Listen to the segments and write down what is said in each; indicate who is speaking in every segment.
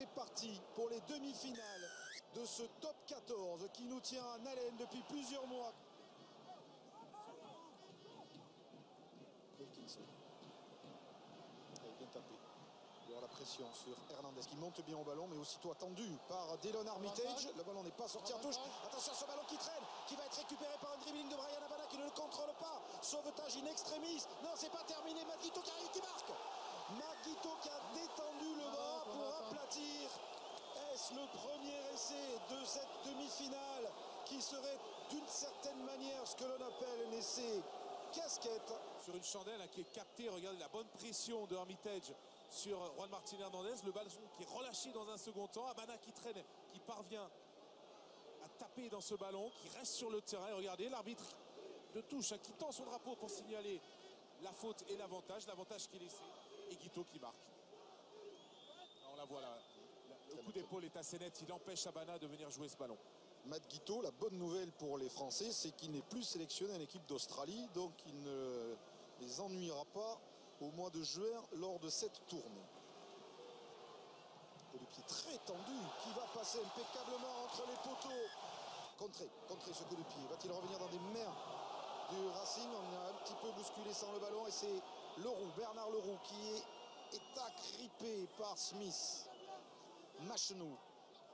Speaker 1: C'est parti pour les demi-finales de ce top 14 qui nous tient en haleine depuis plusieurs mois. Wilkinson. Il a bien tapé. Il y aura la pression sur Hernandez qui monte bien au ballon, mais aussitôt attendu par Delon Armitage. Le ballon n'est pas sorti en touche. Attention à ce ballon qui traîne, qui va être récupéré par un dribbling de Bryan Habana qui ne le contrôle pas. Sauvetage in extremis. Non, c'est pas terminé. Matt Guito qui arrive, qui marque. Matt Guito qui a détendu le bras pour aplatir. Est-ce le premier essai de cette demi-finale qui serait d'une certaine manière ce que l'on appelle un essai casquette?
Speaker 2: Sur une chandelle qui est captée, regardez la bonne pression de Armitage sur Juan Martín Hernandez, le ballon qui est relâché dans un second temps, Habana qui traîne, qui parvient à taper dans ce ballon, qui reste sur le terrain. Et regardez l'arbitre de touche qui tend son drapeau pour signaler la faute et l'avantage qui est laissé, et Guito qui marque. On la voit là, le coup d'épaule est assez net, il empêche Habana de venir jouer ce ballon.
Speaker 1: Matt Guito, la bonne nouvelle pour les Français, c'est qu'il n'est plus sélectionné en équipe d'Australie, donc il ne les ennuiera pas au mois de juin lors de cette tournée. Coup de pied très tendu qui va passer impeccablement entre les poteaux. Contré ce coup de pied. Va-t-il revenir dans des mains du Racing? On a un petit peu bousculé sans le ballon et c'est Leroux, Bernard Leroux qui est agrippé par Smith. Machenou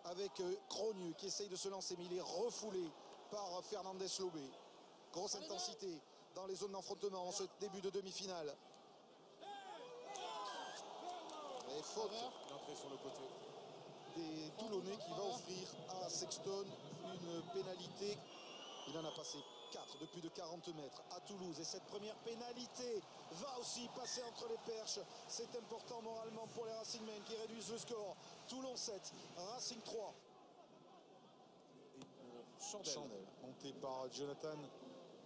Speaker 1: avec Cronieux qui essaye de se lancer, mais il est refoulé par Fernandez Lobé. Grosse intensité dans les zones d'enfrontement en ce début de demi-finale. Et faute.
Speaker 2: Une entrée sur le côté
Speaker 1: Des Toulonnais qui va offrir à Sexton une pénalité. Il en a passé 4 de plus de 40 mètres à Toulouse. Et cette première pénalité va aussi passer entre les perches. C'est important moralement pour les Racingmen qui réduisent le score. Toulon 7, Racing 3. Chandelle montée par Jonathan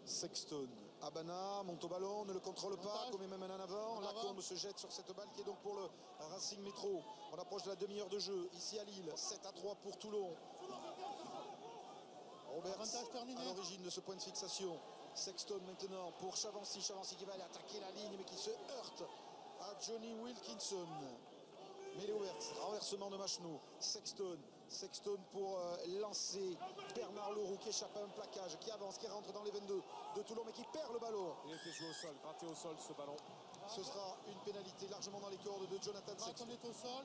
Speaker 1: Sexton. Habana monte au ballon, ne le contrôle pas, commet même un en avant. Lacombe se jette sur cette balle qui est donc pour le Racing Métro. On approche de la demi-heure de jeu ici à Lille. 7-3 pour Toulon. Roberts à l'origine de ce point de fixation. Sexton maintenant pour Chavancy. Chavancy qui va aller attaquer la ligne mais qui se heurte à Johnny Wilkinson. Mêlé ouverte, renversement de Machenou. Sexton pour lancer Bernard Leroux qui échappe à un plaquage, qui avance, qui rentre dans les 22 de Toulon mais qui perd le ballon.
Speaker 2: Il a été joué au sol, gratté au sol ce ballon.
Speaker 1: Ce sera une pénalité largement dans les cordes de Jonathan Sexton.
Speaker 3: On est au sol.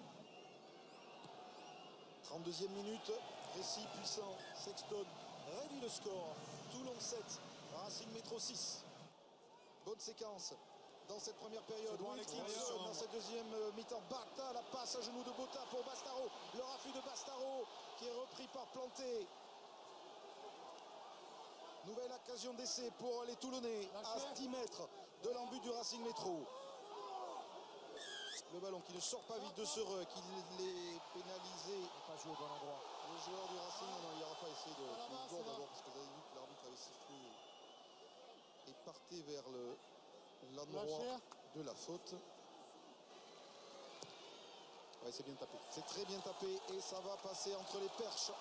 Speaker 1: 32e minute, récit puissant. Sexton réduit le score. Toulon 7, Racing Métro 6. Bonne séquence dans cette première période. Wilkinson dans cette deuxième mi-temps. Bata, la passe à genoux de Botta pour Bastaro. Le raffut de Bastaro qui est repris par Planté. Nouvelle occasion d'essai pour les Toulonnais à 10 mètres de l'embut du Racing Métro. Le ballon qui ne sort pas vite de ce ruck, il est pénalisé.
Speaker 2: Il n'a pas joué au bon endroit.
Speaker 1: Le joueur du Racing, non, il n'aura pas essayé de d'abord parce que vous avez vu que l'arbitre avait sifflé et partait vers l'endroit de la faute. Ouais, c'est bien tapé. C'est très bien tapé et ça va passer entre les perches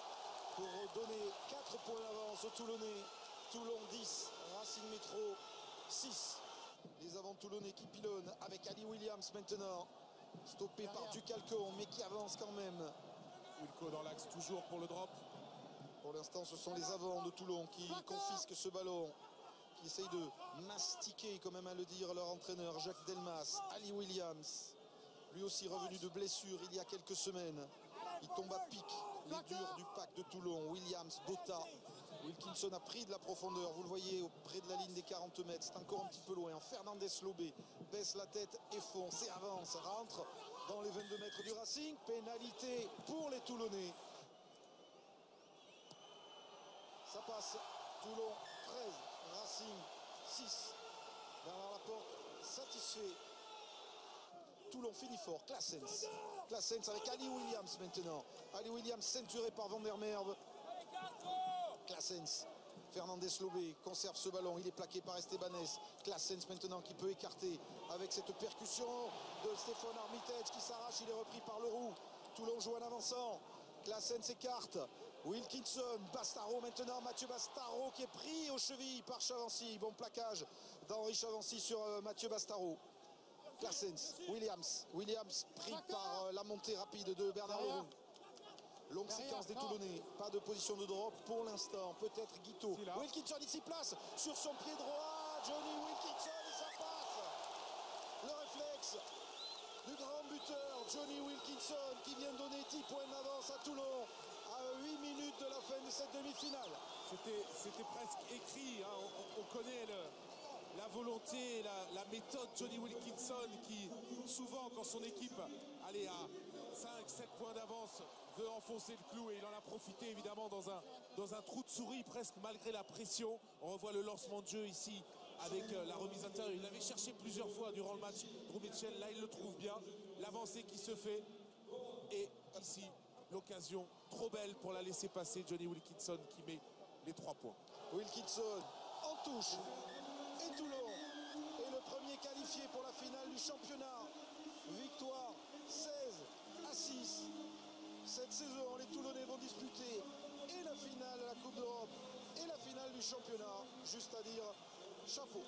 Speaker 1: pour donner 4 points d'avance aux Toulonnais. Toulon 10, Racing Métro 6. Les avants toulonnais qui pilonnent avec Ali Williams maintenant. Stoppé par Ducalcon mais qui avance quand même.
Speaker 2: Wilco dans l'axe toujours pour le drop.
Speaker 1: Pour l'instant ce sont les avants de Toulon qui confisquent ce ballon. Qui essayent de mastiquer, quand même à le dire, leur entraîneur Jacques Delmas. Ali Williams, lui aussi revenu de blessure il y a quelques semaines. Il tombe à pic, les durs du pack de Toulon. Williams, Botta. Wilkinson a pris de la profondeur, vous le voyez, auprès de la ligne des 40 mètres. C'est encore un petit peu loin. Fernandez Lobé baisse la tête et fonce et avance, rentre dans les 22 mètres du Racing. Pénalité pour les Toulonnais. Ça passe. Toulon 13, Racing 6. Bernard Laporte satisfait. Toulon finit fort. Claessens avec Ali Williams maintenant. Ali Williams ceinturé par Van der Merwe. Claessens. Fernandez Lobé conserve ce ballon. Il est plaqué par Estebanez. Claessens maintenant qui peut écarter avec cette percussion de Stéphane Armitage qui s'arrache. Il est repris par Leroux. Toulon joue en avançant. Claessens s'écarte. Wilkinson, Bastaro maintenant, Mathieu Bastaro qui est pris aux chevilles par Chavancy. Bon plaquage d'Henri Chavancy sur Mathieu Bastaro. Claessens, Williams pris par la montée rapide de Bernard Leroux. Longue séquence des Toulonnais, pas de position de drop pour l'instant, peut-être Guito. Wilkinson ici place sur son pied droit, Johnny Wilkinson et ça passe. Le réflexe du grand buteur Johnny Wilkinson qui vient de donner 10 points d'avance à Toulon à 8 minutes de la fin de cette demi-finale.
Speaker 2: C'était presque écrit, hein. On connaît la volonté, la méthode Johnny Wilkinson qui souvent quand son équipe allait à 5-7 points d'avance veut enfoncer le clou et il en a profité évidemment dans un trou de souris presque malgré la pression. On revoit le lancement de jeu ici avec la remise intérieure. Il l'avait cherché plusieurs fois durant le match, Drew Mitchell, là il le trouve bien. L'avancée qui se fait et ici l'occasion trop belle pour la laisser passer. Johnny Wilkinson qui met les 3 points.
Speaker 1: Wilkinson en touche et Toulon est le premier qualifié pour la finale du championnat. Victoire 16-6. Cette saison, les Toulonnais vont disputer et la finale de la Coupe d'Europe et la finale du championnat. Juste à dire, chapeau.